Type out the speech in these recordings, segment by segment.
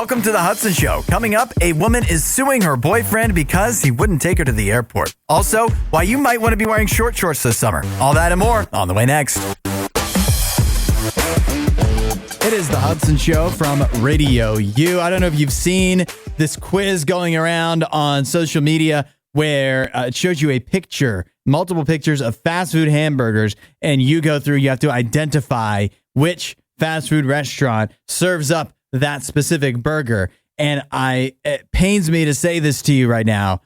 Welcome to the Hudson Show. Coming up, a woman is suing her boyfriend because he wouldn't take her to the airport. Also, why you might want to be wearing short shorts this summer. All that and more on the way next. It is the Hudson Show from RadioU. I don't know if you've seen this quiz going around on social media where it shows you a picture, multiple pictures of fast food hamburgers, and you go through, you have to identify which fast food restaurant serves up that specific burger. And it pains me to say this to you right now,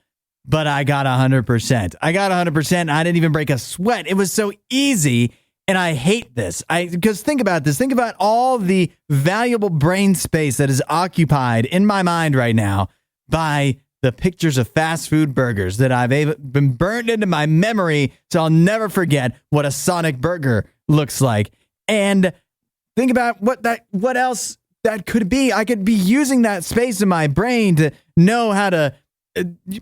but I got 100%. I got 100%. I didn't even break a sweat. It was so easy. And I hate this. Because think about this. Think about all the valuable brain space that is occupied in my mind right now by the pictures of fast food burgers that I've been burned into my memory, so I'll never forget what a Sonic burger looks like. And think about what else that could be. I could be using that space in my brain to know how to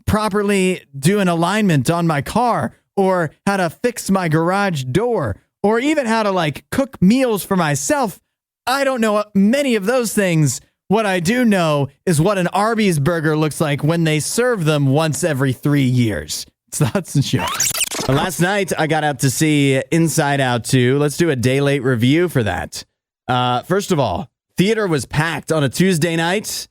properly do an alignment on my car, or how to fix my garage door, or even how to cook meals for myself. I don't know many of those things. What I do know is what an Arby's burger looks like when they serve them once every 3 years. It's the Hudson Show. Last night, I got out to see Inside Out 2. Let's do a day late review for that. First of all, theater was packed on a Tuesday night.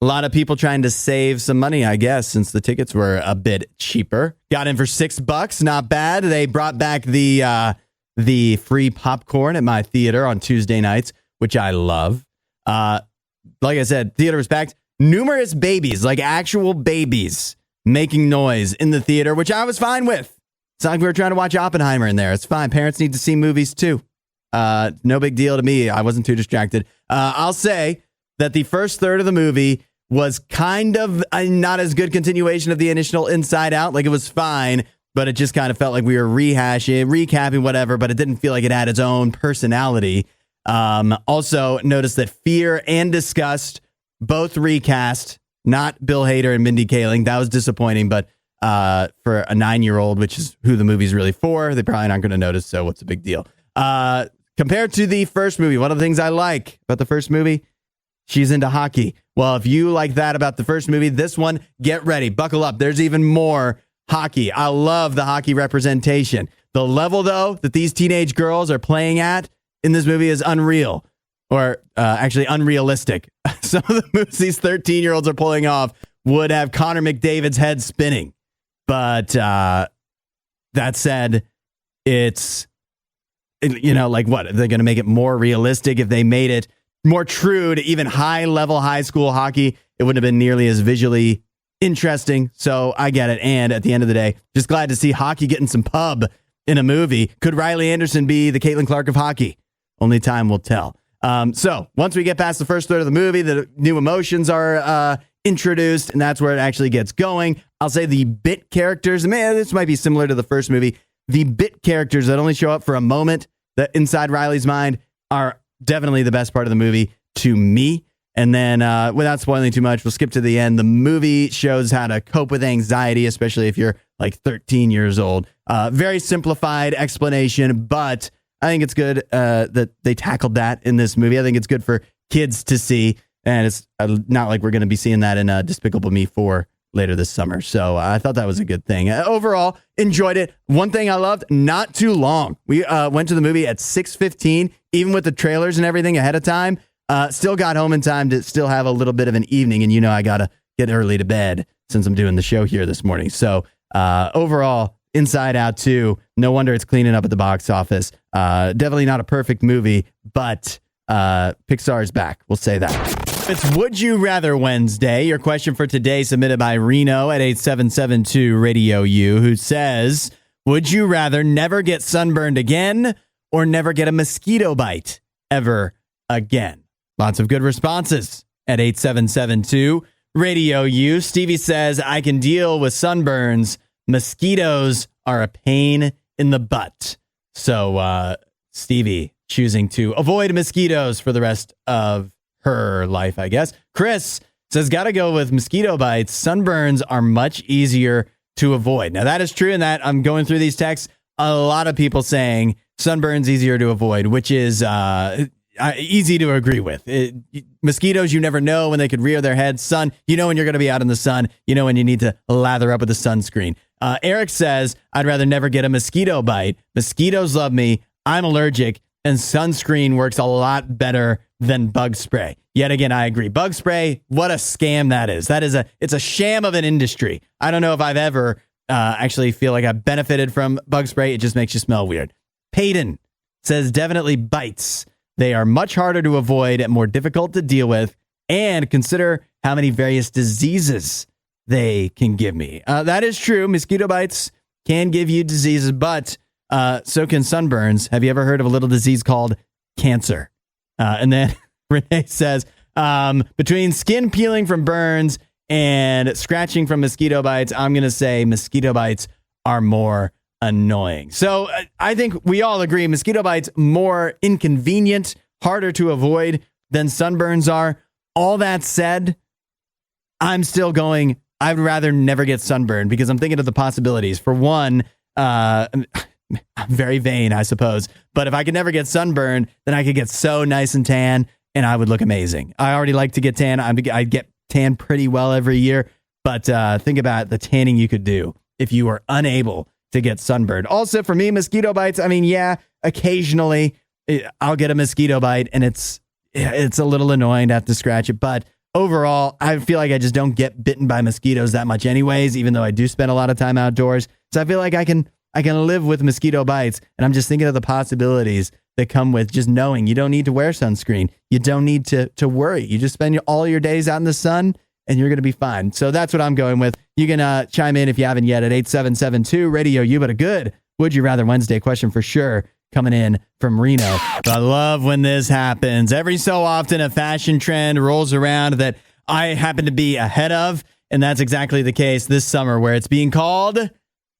A lot of people trying to save some money, I guess, since the tickets were a bit cheaper. Got in for $6. Not bad. They brought back the free popcorn at my theater on Tuesday nights, which I love. Like I said, theater was packed. Numerous babies, like actual babies, making noise in the theater, which I was fine with. It's not like we were trying to watch Oppenheimer in there. It's fine. Parents need to see movies too. No big deal to me. I wasn't too distracted. I'll say that the first third of the movie was kind of a not as good continuation of the initial Inside Out. Like, it was fine, but it just kind of felt like we were recapping whatever, but it didn't feel like it had its own personality. Also noticed that Fear and Disgust both recast, not Bill Hader and Mindy Kaling. That was disappointing, but for a 9-year-old, which is who the movie's really for, they probably aren't going to notice, so what's the big deal? Compared to the first movie, one of the things I like about the first movie, she's into hockey. Well, if you like that about the first movie, this one, get ready, buckle up. There's even more hockey. I love the hockey representation. The level, though, that these teenage girls are playing at in this movie is unreal, or actually unrealistic. Some of the moves these 13-year-olds are pulling off would have Connor McDavid's head spinning. But that said, it's, what? Are they going to make it more realistic? If they made it more true to even high-level high school hockey, it wouldn't have been nearly as visually interesting. So I get it. And at the end of the day, just glad to see hockey getting some pub in a movie. Could Riley Anderson be the Caitlin Clark of hockey? Only time will tell. So once we get past the first third of the movie, the new emotions are introduced, and that's where it actually gets going. I'll say the bit characters, man, this might be similar to the first movie. The bit characters that only show up for a moment that inside Riley's mind are definitely the best part of the movie to me. And then without spoiling too much, we'll skip to the end. The movie shows how to cope with anxiety, especially if you're like 13 years old. Very simplified explanation, but I think it's good that they tackled that in this movie. I think it's good for kids to see, and it's not like we're going to be seeing that in Despicable Me 4 later this summer. So I thought that was a good thing. Overall, enjoyed it. One thing I loved, not too long. We went to the movie at 6:15, even with the trailers and everything ahead of time. Still got home in time to still have a little bit of an evening, and I got to get early to bed since I'm doing the show here this morning. So overall, Inside Out 2, no wonder it's cleaning up at the box office. Definitely not a perfect movie, but Pixar's back. We'll say that. It's Would You Rather Wednesday. Your question for today submitted by Reno at 8772 RadioU, who says, would you rather never get sunburned again or never get a mosquito bite ever again? Lots of good responses at 8772 RadioU. Stevie says, I can deal with sunburns. Mosquitoes are a pain in the butt. So Stevie choosing to avoid mosquitoes for the rest of her life, I guess. Chris says, gotta go with mosquito bites. Sunburns are much easier to avoid. Now, that is true, in that I'm going through these texts. A lot of people saying sunburns easier to avoid, which is easy to agree with. Mosquitoes, you never know when they could rear their heads. Sun, you know when you're going to be out in the sun. You know when you need to lather up with the sunscreen. Eric says, I'd rather never get a mosquito bite. Mosquitoes love me. I'm allergic, and sunscreen works a lot better than bug spray. Yet again, I agree. Bug spray, what a scam that is. It's a sham of an industry. I don't know if I've ever actually feel like I benefited from bug spray. It just makes you smell weird. Peyton says, definitely bites. They are much harder to avoid and more difficult to deal with. And consider how many various diseases they can give me. That is true. Mosquito bites can give you diseases, but so can sunburns. Have you ever heard of a little disease called cancer? And then Renee says, between skin peeling from burns and scratching from mosquito bites, I'm going to say mosquito bites are more annoying. So I think we all agree mosquito bites more inconvenient, harder to avoid than sunburns are. All that said, I'm still going, I'd rather never get sunburned because I'm thinking of the possibilities. For one, I'm very vain, I suppose. But if I could never get sunburned, then I could get so nice and tan and I would look amazing. I already like to get tan. I get tan pretty well every year. But think about the tanning you could do if you were unable to get sunburned. Also, for me, mosquito bites, I mean, yeah, occasionally I'll get a mosquito bite and it's a little annoying to have to scratch it. But overall, I feel like I just don't get bitten by mosquitoes that much anyways, even though I do spend a lot of time outdoors. So I feel like I can live with mosquito bites. And I'm just thinking of the possibilities that come with just knowing you don't need to wear sunscreen. You don't need to worry. You just spend all your days out in the sun and you're going to be fine. So that's what I'm going with. You can chime in if you haven't yet at 8772 RadioU, but a good Would You Rather Wednesday question for sure coming in from Reno. I love when this happens. Every so often a fashion trend rolls around that I happen to be ahead of, and that's exactly the case this summer, where it's being called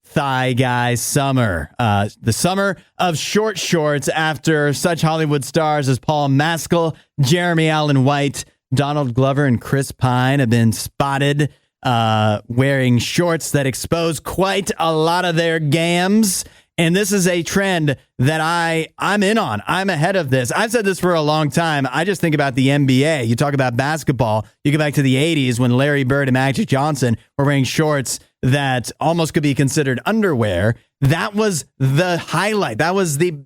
Thigh Guy Summer. The summer of short shorts, after such Hollywood stars as Paul Mescal, Jeremy Allen White, Donald Glover, and Chris Pine have been spotted wearing shorts that expose quite a lot of their gams. And this is a trend that I'm in on. I'm ahead of this. I've said this for a long time. I just think about the NBA. You talk about basketball. You go back to the 80s when Larry Bird and Magic Johnson were wearing shorts that almost could be considered underwear. That was the highlight. That was the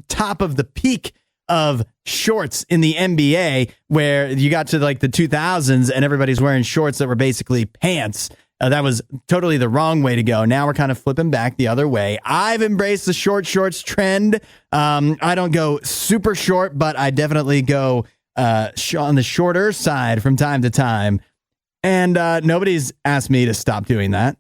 top of the peak of shorts in the NBA, where you got to like the 2000s and everybody's wearing shorts that were basically pants. That was totally the wrong way to go. Now we're kind of flipping back the other way. I've embraced the short shorts trend. I don't go super short, but I definitely go on the shorter side from time to time. And nobody's asked me to stop doing that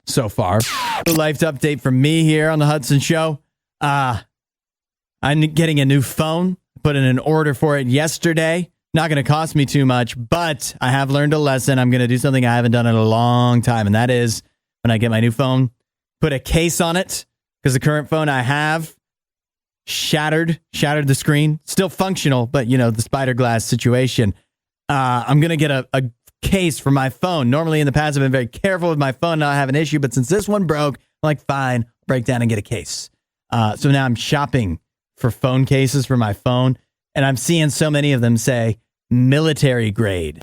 so far. A life update from me here on the Hudson Show. I'm getting a new phone. Put in an order for it yesterday. Not going to cost me too much, but I have learned a lesson. I'm going to do something I haven't done in a long time, and that is when I get my new phone, put a case on it, because the current phone I have shattered the screen. Still functional, but, you know, the spider glass situation. I'm going to get a case for my phone. Normally in the past, I've been very careful with my phone, not have an issue, but since this one broke, I'm like, fine, break down and get a case. So now I'm shopping for phone cases for my phone, and I'm seeing so many of them say military grade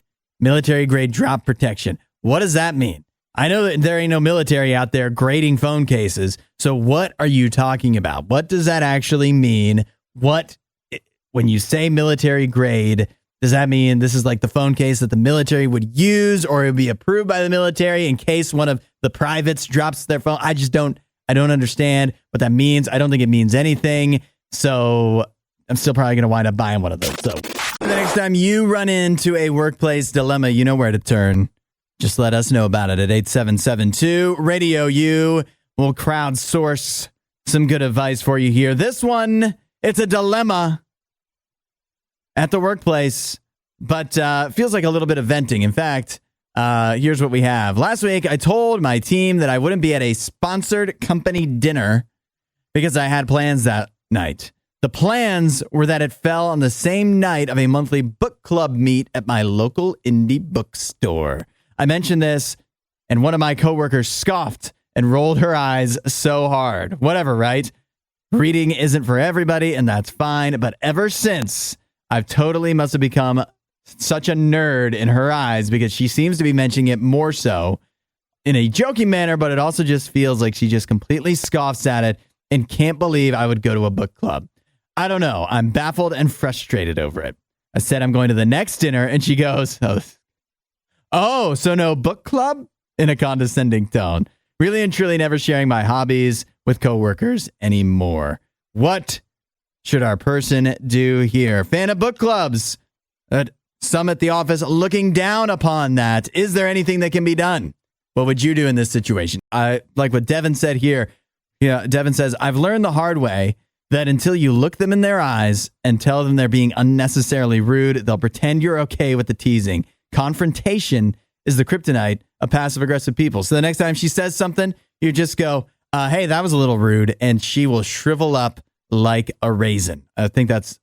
drop protection. What does that mean? I know that there ain't no military out there grading phone cases. So what are you talking about? What does that actually mean? When you say military grade, does that mean this is like the phone case that the military would use, or it would be approved by the military in case one of the privates drops their phone? I don't understand what that means. I don't think it means anything. So I'm still probably going to wind up buying one of those. So the next time you run into a workplace dilemma, you know where to turn. Just let us know about it at 8772 RadioU. We'll crowdsource some good advice for you here. This one, it's a dilemma at the workplace, but feels like a little bit of venting. In fact, here's what we have. Last week, I told my team that I wouldn't be at a sponsored company dinner because I had plans that night. The plans were that it fell on the same night of a monthly book club meet at my local indie bookstore. I mentioned this, and one of my coworkers scoffed and rolled her eyes so hard. Whatever, right? reading isn't for everybody, and that's fine. But ever since, I've totally must have become such a nerd in her eyes because she seems to be mentioning it more so in a joking manner, but it also just feels like she just completely scoffs at it and can't believe I would go to a book club. I don't know. I'm baffled and frustrated over it. I said I'm going to the next dinner, and she goes, oh, so no book club? In a condescending tone. Really and truly never sharing my hobbies with coworkers anymore. What should our person do here? Fan of book clubs. Some at the office looking down upon that. Is there anything that can be done? What would you do in this situation? I like what Devin said here. Yeah, Devin says, I've learned the hard way that until you look them in their eyes and tell them they're being unnecessarily rude, they'll pretend you're okay with the teasing. Confrontation is the kryptonite of passive-aggressive people. So the next time she says something, you just go, hey, that was a little rude, and she will shrivel up like a raisin. I think that's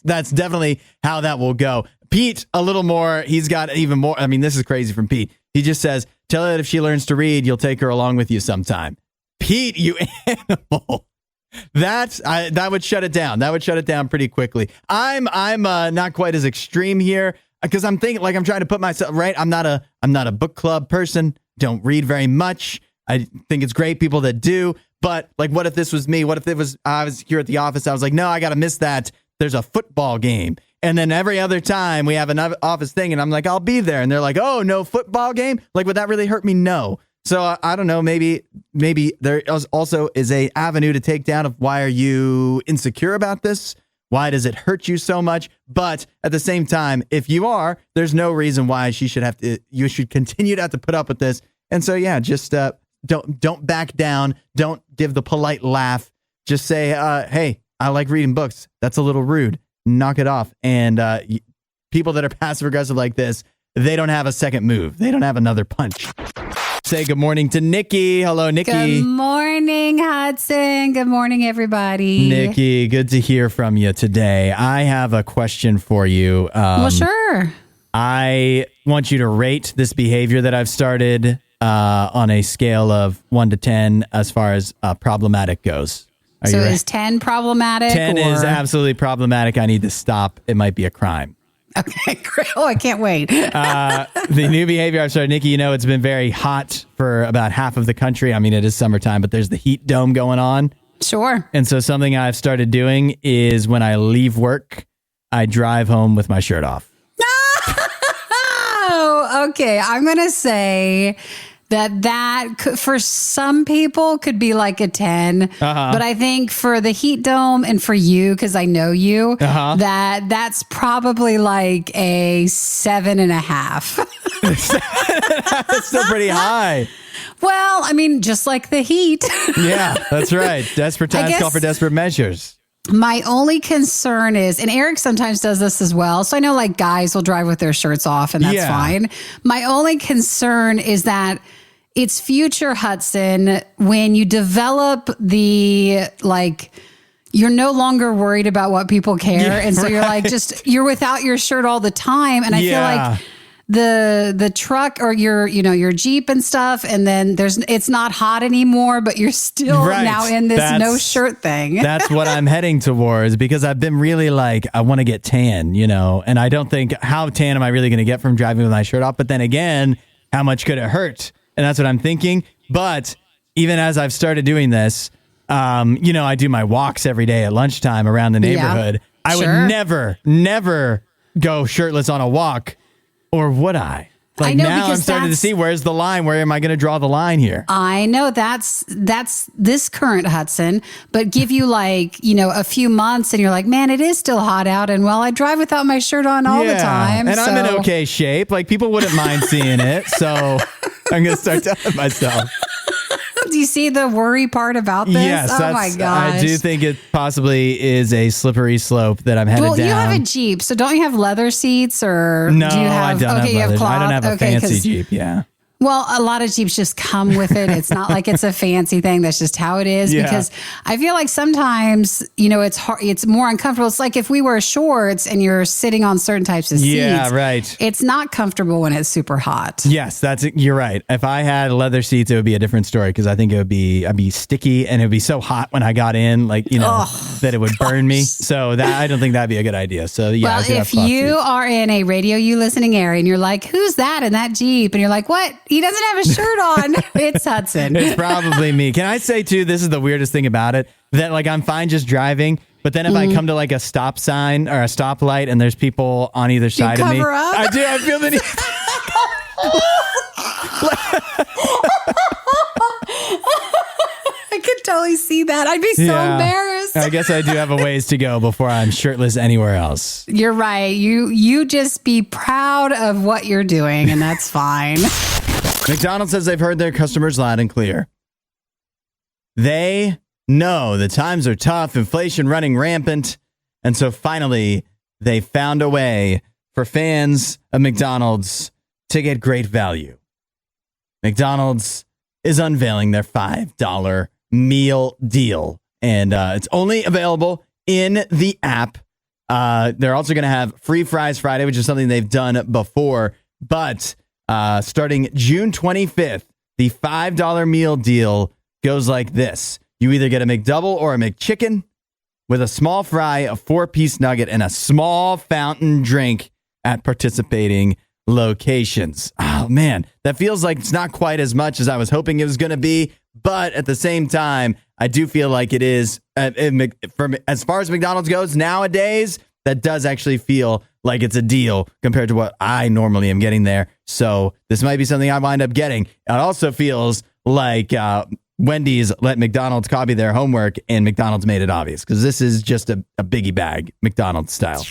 definitely how that will go. Pete, a little more. He's got even more. I mean, this is crazy from Pete. He just says, tell her that if she learns to read, you'll take her along with you sometime. Pete, you animal. That would shut it down. That would shut it down pretty quickly. I'm not quite as extreme here because I'm thinking like I'm trying to put myself right. I'm not a book club person. Don't read very much. I think it's great people that do. But like, what if this was me? What if I was here at the office? I was like, no, I got to miss that. There's a football game. And then every other time we have an office thing and I'm like, I'll be there. And they're like, oh, no football game. Like, would that really hurt me? No. So I don't know. Maybe there also is a avenue to take down of why are you insecure about this? Why does it hurt you so much? But at the same time, if you are, there's no reason why you should continue to have to put up with this. And so, yeah, just don't back down. Don't give the polite laugh. Just say, hey, I like reading books. That's a little rude. Knock it off. And people that are passive aggressive like this, they don't have a second move. They don't have another punch. Say good morning to Nikki. Hello, Nikki. Good morning, Hudson. Good morning, everybody. Nikki, good to hear from you today. I have a question for you. Well, sure. I want you to rate this behavior that I've started on a scale of 1 to 10 as far as problematic goes. So is 10 problematic? 10 is absolutely problematic. I need to stop. It might be a crime. Okay, great. Oh, I can't wait. The new behavior I've started, Nikki, it's been very hot for about half of the country. I mean, it is summertime, but there's the heat dome going on. Sure. And so something I've started doing is when I leave work, I drive home with my shirt off. Oh, okay. I'm going to say that could, for some people could be like a 10, but I think for the heat dome and for you, because I know you, that's probably like a 7.5. That's still pretty high. Well, I mean, just like the heat. Yeah, that's right. Desperate times call for desperate measures. My only concern is, and Eric sometimes does this as well, so I know like guys will drive with their shirts off and that's fine. My only concern is that it's future Hudson when you develop the like you're no longer worried about what people care. Yeah, and so you're like you're without your shirt all the time. And I feel like the truck or your Jeep and stuff, and then it's not hot anymore, but you're still now in this no shirt thing. That's what I'm heading towards because I've been really like, I want to get tan, and I don't think how tan am I really going to get from driving with my shirt off? But then again, how much could it hurt? And that's what I'm thinking. But even as I've started doing this, I do my walks every day at lunchtime around the neighborhood. I would never go shirtless on a walk. Or would I? Like, I know, now I'm starting to see where's the line. Where am I going to draw the line here? I know that's this current Hudson, but give you like, a few months and you're like, man, it is still hot out. And well, I drive without my shirt on all the time. And I'm in okay shape. Like people wouldn't mind seeing it. So I'm going to start telling myself. Do you see the worry part about this? Yes. Oh my gosh. I do think it possibly is a slippery slope that I'm headed down. Well, you have a Jeep, so don't you have leather seats or? No, do you have, I don't have leather. you have cloth? I don't have a fancy Jeep. Yeah. Well, a lot of Jeeps just come with it. It's not like it's a fancy thing. That's just how it is. Yeah. Because I feel like sometimes, it's hard. It's more uncomfortable. It's like if we wear shorts and you're sitting on certain types of seats. Yeah, right. It's not comfortable when it's super hot. Yes, you're right. If I had leather seats, it would be a different story because I think I'd be sticky and it would be so hot when I got in, that it would burn me. So I don't think that'd be a good idea. So yeah. Well, if you are in a RadioU listening area and you're like, who's that in that Jeep? And you're like, what? He doesn't have a shirt on. It's Hudson. It's probably me. Can I say too, this is the weirdest thing about it, that I'm fine just driving, but then if I come to a stop sign or a stoplight and there's people on either side of me, cover up? I do. I feel the need. I could totally see that. I'd be so embarrassed. I guess I do have a ways to go before I'm shirtless anywhere else. You're right. You just be proud of what you're doing, and that's fine. McDonald's says they've heard their customers loud and clear. They know the times are tough, inflation running rampant, and so finally they found a way for fans of McDonald's to get great value. McDonald's is unveiling their $5 meal deal, and it's only available in the app. They're also going to have free fries Friday, which is something they've done before, but starting June 25th, the $5 meal deal goes like this. You either get a McDouble or a McChicken with a small fry, a 4-piece nugget, and a small fountain drink at participating locations. Oh, man, that feels like it's not quite as much as I was hoping it was going to be. But at the same time, I do feel like it is, as far as McDonald's goes nowadays, that does actually feel like it's a deal compared to what I normally am getting there. So this might be something I wind up getting. It also feels like Wendy's let McDonald's copy their homework and McDonald's made it obvious because this is just a biggie bag, McDonald's style.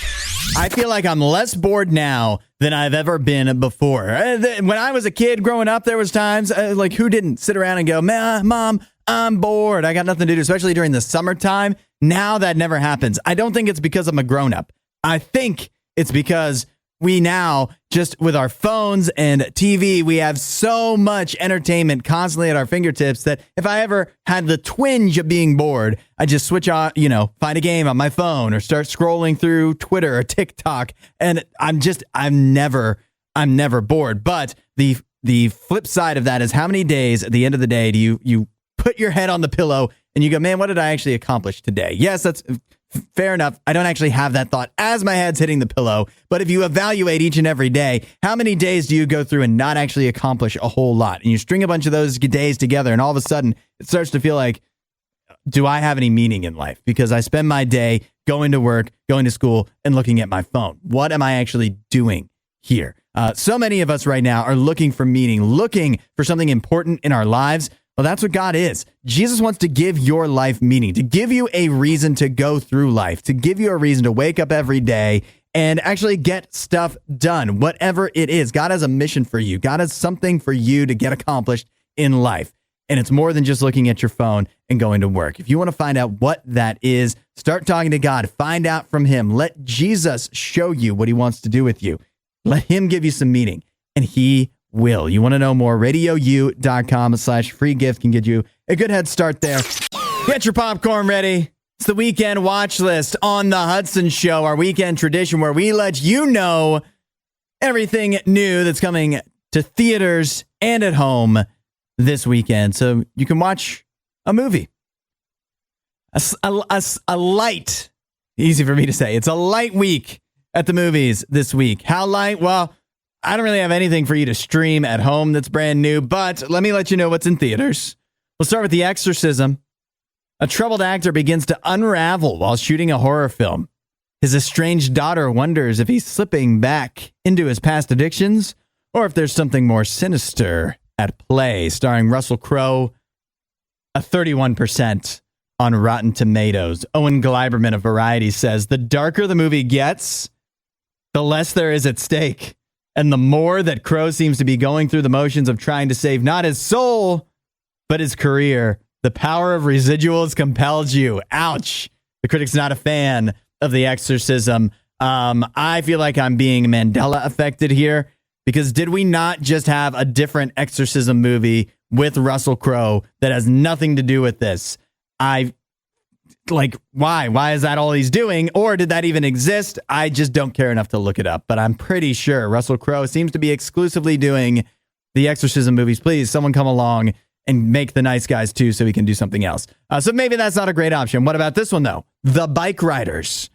I feel like I'm less bored now than I've ever been before. When I was a kid growing up, there was times who didn't sit around and go, Mom, I'm bored. I got nothing to do, especially during the summertime. Now that never happens. I don't think it's because I'm a grown up. I think it's because we now, just with our phones and TV, we have so much entertainment constantly at our fingertips that if I ever had the twinge of being bored, I just switch on, find a game on my phone or start scrolling through Twitter or TikTok. And I'm never bored. But the flip side of that is how many days at the end of the day do you put your head on the pillow and you go, man, what did I actually accomplish today? Yes, that's fair enough. I don't actually have that thought as my head's hitting the pillow. But if you evaluate each and every day, how many days do you go through and not actually accomplish a whole lot? And you string a bunch of those days together and all of a sudden it starts to feel like, do I have any meaning in life? Because I spend my day going to work, going to school, and looking at my phone. What am I actually doing here? So many of us right now are looking for meaning, looking for something important in our lives. Well, that's what God is. Jesus wants to give your life meaning, to give you a reason to go through life, to give you a reason to wake up every day and actually get stuff done, whatever it is. God has a mission for you. God has something for you to get accomplished in life. And it's more than just looking at your phone and going to work. If you want to find out what that is, start talking to God. Find out from him. Let Jesus show you what he wants to do with you. Let him give you some meaning, and he will. You want to know more? RadioU.com/free gift can get you a good head start there. Get your popcorn ready. It's the weekend watch list on the Hudson Show, our weekend tradition where we let you know everything new that's coming to theaters and at home this weekend. So you can watch a movie. A light, easy for me to say. It's a light week at the movies this week. How light? Well, I don't really have anything for you to stream at home that's brand new, but let me let you know what's in theaters. We'll start with The Exorcism. A troubled actor begins to unravel while shooting a horror film. His estranged daughter wonders if he's slipping back into his past addictions or if there's something more sinister at play. Starring Russell Crowe, a 31% on Rotten Tomatoes. Owen Gleiberman of Variety says, the darker the movie gets, the less there is at stake. And the more that Crowe seems to be going through the motions of trying to save not his soul, but his career. The power of residuals compels you. Ouch. The critic's not a fan of The Exorcism. I feel like I'm being Mandela affected here. Because did we not just have a different exorcism movie with Russell Crowe that has nothing to do with this? Why? Why is that all he's doing? Or did that even exist? I just don't care enough to look it up. But I'm pretty sure Russell Crowe seems to be exclusively doing the exorcism movies. Please, someone come along and make The Nice Guys too so we can do something else. So maybe that's not a great option. What about this one, though? The Bike Riders.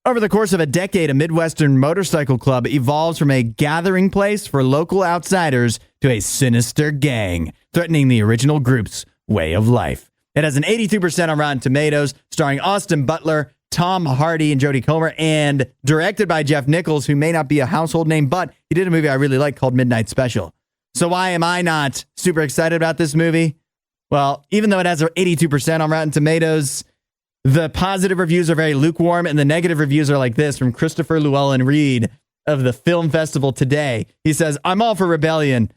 Over the course of a decade, a Midwestern motorcycle club evolves from a gathering place for local outsiders to a sinister gang, threatening the original group's way of life. It has an 82% on Rotten Tomatoes, starring Austin Butler, Tom Hardy, and Jodie Comer, and directed by Jeff Nichols, who may not be a household name, but he did a movie I really like called Midnight Special. So why am I not super excited about this movie? Well, even though it has an 82% on Rotten Tomatoes, the positive reviews are very lukewarm, and the negative reviews are like this from Christopher Llewellyn-Reed of the Film Festival Today. He says, "I'm all for rebellion,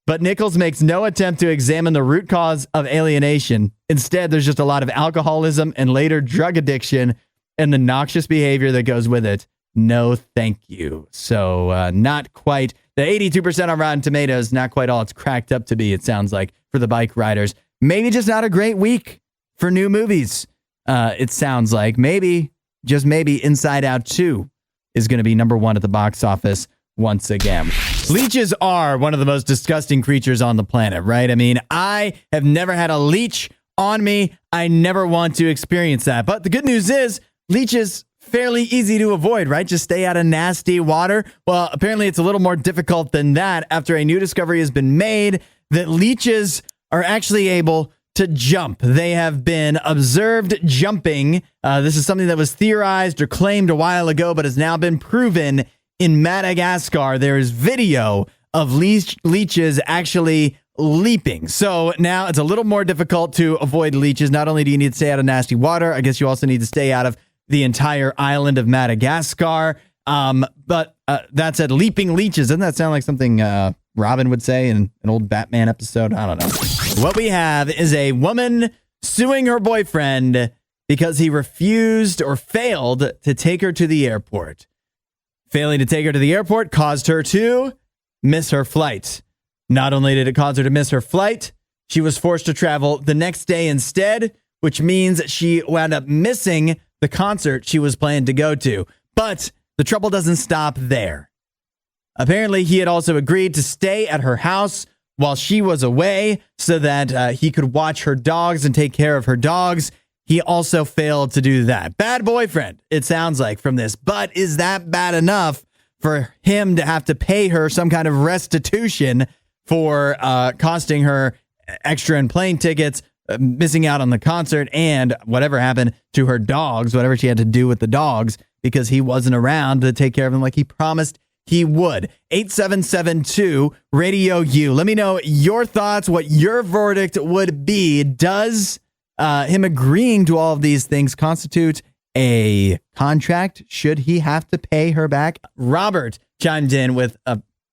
but Nichols makes no attempt to examine the root cause of alienation. Instead, there's just a lot of alcoholism and later drug addiction and the noxious behavior that goes with it. No, thank you." So not quite. The 82% on Rotten Tomatoes, not quite all it's cracked up to be, it sounds like, for the Bike Riders. Maybe just not a great week for new movies. It sounds like maybe, just maybe, Inside Out 2 is going to be number one at the box office once again. Leeches are one of the most disgusting creatures on the planet, right? I mean, I have never had a leech on me. I never want to experience that. But the good news is leeches fairly easy to avoid, right? Just stay out of nasty water. Well, apparently it's a little more difficult than that after a new discovery has been made that leeches are actually able to jump. They have been observed jumping. This is something that was theorized or claimed a while ago, but has now been proven in Madagascar. There is video of leeches actually leaping. So now it's a little more difficult to avoid leeches. Not only do you need to stay out of nasty water, I guess you also need to stay out of the entire island of Madagascar. But that said, leaping leeches, doesn't that sound like something Robin would say in an old Batman episode? I don't know. What we have is a woman suing her boyfriend because he refused or failed to take her to the airport. Failing to take her to the airport caused her to miss her flight. Not only did it cause her to miss her flight, she was forced to travel the next day instead, which means she wound up missing the concert she was planning to go to. But the trouble doesn't stop there. Apparently, he had also agreed to stay at her house while she was away so that he could watch her dogs and take care of her dogs. He also failed to do that. Bad boyfriend, it sounds like, from this. But is that bad enough for him to have to pay her some kind of restitution for costing her extra in plane tickets, missing out on the concert, and whatever happened to her dogs, whatever she had to do with the dogs, because he wasn't around to take care of them like he promised he would? 8772 RadioU. Let me know your thoughts, what your verdict would be. Does him agreeing to all of these things constitute a contract? Should he have to pay her back? Robert chimed in with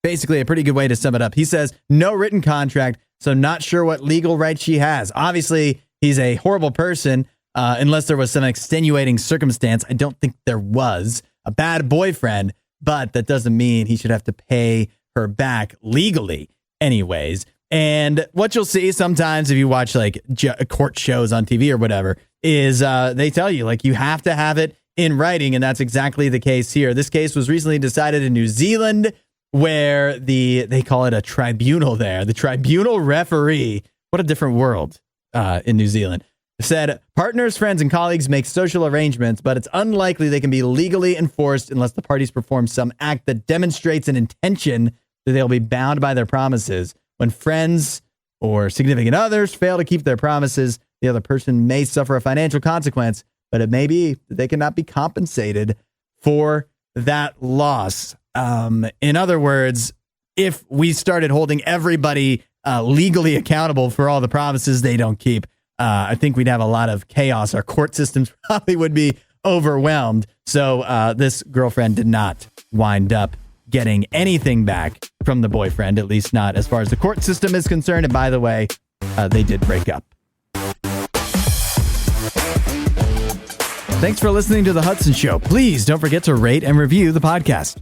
basically a pretty good way to sum it up. He says, no written contract, so not sure what legal rights she has. Obviously, he's a horrible person, unless there was some extenuating circumstance. I don't think there was. A bad boyfriend, but that doesn't mean he should have to pay her back legally anyways. And what you'll see sometimes if you watch like court shows on TV or whatever is they tell you like you have to have it in writing. And that's exactly the case here. This case was recently decided in New Zealand, where they call it a tribunal there. The tribunal referee, what a different world in New Zealand, said partners, friends, and colleagues make social arrangements, but it's unlikely they can be legally enforced unless the parties perform some act that demonstrates an intention that they'll be bound by their promises. When friends or significant others fail to keep their promises, the other person may suffer a financial consequence, but it may be that they cannot be compensated for that loss. In other words, if we started holding everybody legally accountable for all the promises they don't keep, I think we'd have a lot of chaos. Our court systems probably would be overwhelmed. So this girlfriend did not wind up getting anything back from the boyfriend, at least not as far as the court system is concerned. And by the way, they did break up. Thanks for listening to The Hudson Show. Please don't forget to rate and review the podcast.